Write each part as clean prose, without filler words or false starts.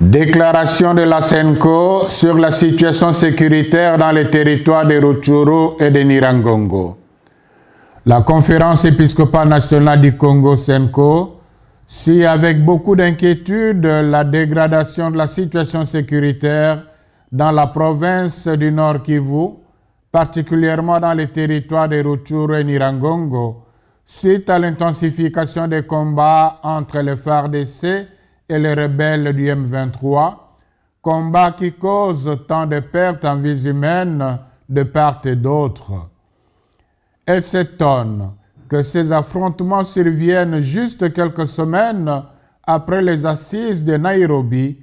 Déclaration de la SENCO sur la situation sécuritaire dans les territoires de Rutshuru et de Nyiragongo. La conférence épiscopale nationale du Congo SENCO suit avec beaucoup d'inquiétude la dégradation de la situation sécuritaire dans la province du Nord Kivu, particulièrement dans les territoires de Rutshuru et Nyiragongo, suite à l'intensification des combats entre les FARDC et les rebelles du M23, combats qui causent tant de pertes en vies humaines de part et d'autre. Elle s'étonne que ces affrontements surviennent juste quelques semaines après les assises de Nairobi,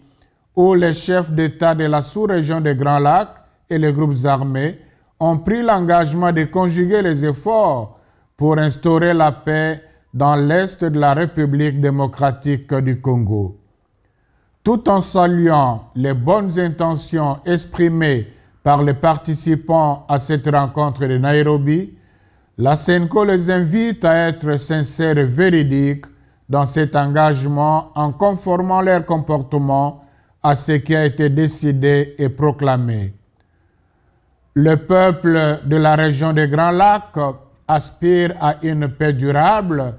où les chefs d'État de la sous-région des Grands Lacs et les groupes armés ont pris l'engagement de conjuguer les efforts pour instaurer la paix dans l'est de la République démocratique du Congo. Tout en saluant les bonnes intentions exprimées par les participants à cette rencontre de Nairobi, la SENCO les invite à être sincères et véridiques dans cet engagement en conformant leur comportement à ce qui a été décidé et proclamé. Le peuple de la région des Grands Lacs aspire à une paix durable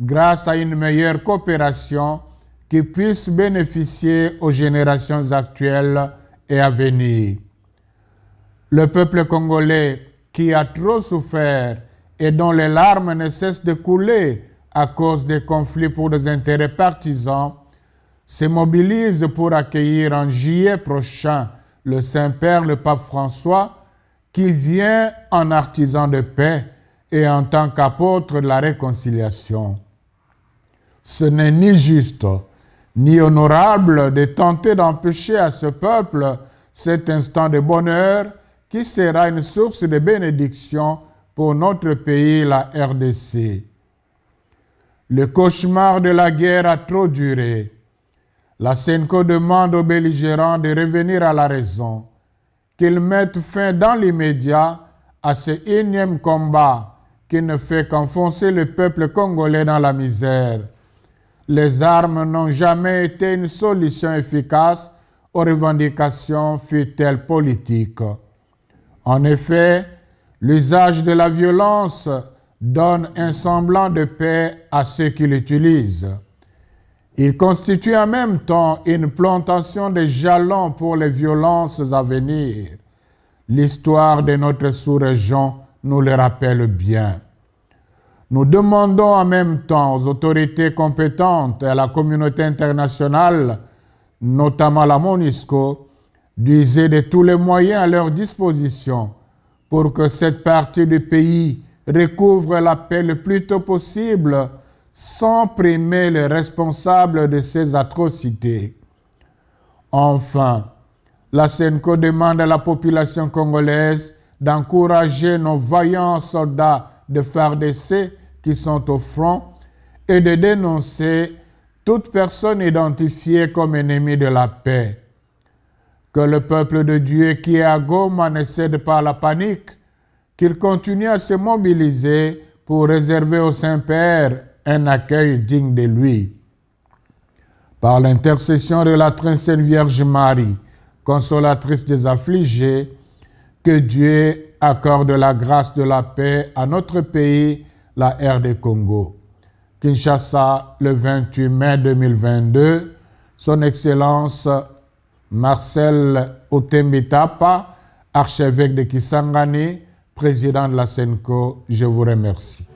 grâce à une meilleure coopération qui puisse bénéficier aux générations actuelles et à venir. Le peuple congolais qui a trop souffert et dont les larmes ne cessent de couler à cause des conflits pour des intérêts partisans, se mobilise pour accueillir en juillet prochain le Saint-Père, le pape François, qui vient en artisan de paix et en tant qu'apôtre de la réconciliation. Ce n'est ni juste, ni honorable de tenter d'empêcher à ce peuple cet instant de bonheur qui sera une source de bénédiction pour notre pays, la RDC. Le cauchemar de la guerre a trop duré. La SENCO demande aux belligérants de revenir à la raison, qu'ils mettent fin dans l'immédiat à ce énième combat qui ne fait qu'enfoncer le peuple congolais dans la misère. Les armes n'ont jamais été une solution efficace aux revendications fût-elles politiques. En effet, l'usage de la violence donne un semblant de paix à ceux qui l'utilisent. Il constitue en même temps une plantation de jalons pour les violences à venir. L'histoire de notre sous-région nous le rappelle bien. Nous demandons en même temps aux autorités compétentes et à la communauté internationale, notamment la MONUSCO, d'user de tous les moyens à leur disposition pour que cette partie du pays recouvre la paix le plus tôt possible sans primer les responsables de ces atrocités. Enfin, la SENCO demande à la population congolaise d'encourager nos vaillants soldats de FARDC qui sont au front et de dénoncer toute personne identifiée comme ennemie de la paix. Que le peuple de Dieu qui est à Goma ne cède pas à la panique, qu'il continue à se mobiliser pour réserver au Saint-Père un accueil digne de lui. Par l'intercession de la très sainte Vierge Marie, consolatrice des affligés, que Dieu accorde la grâce de la paix à notre pays, la RD Congo. Kinshasa, le 28 mai 2022, Son Excellence Marcel Otembitapa, archevêque de Kisangani, président de la SENCO, je vous remercie.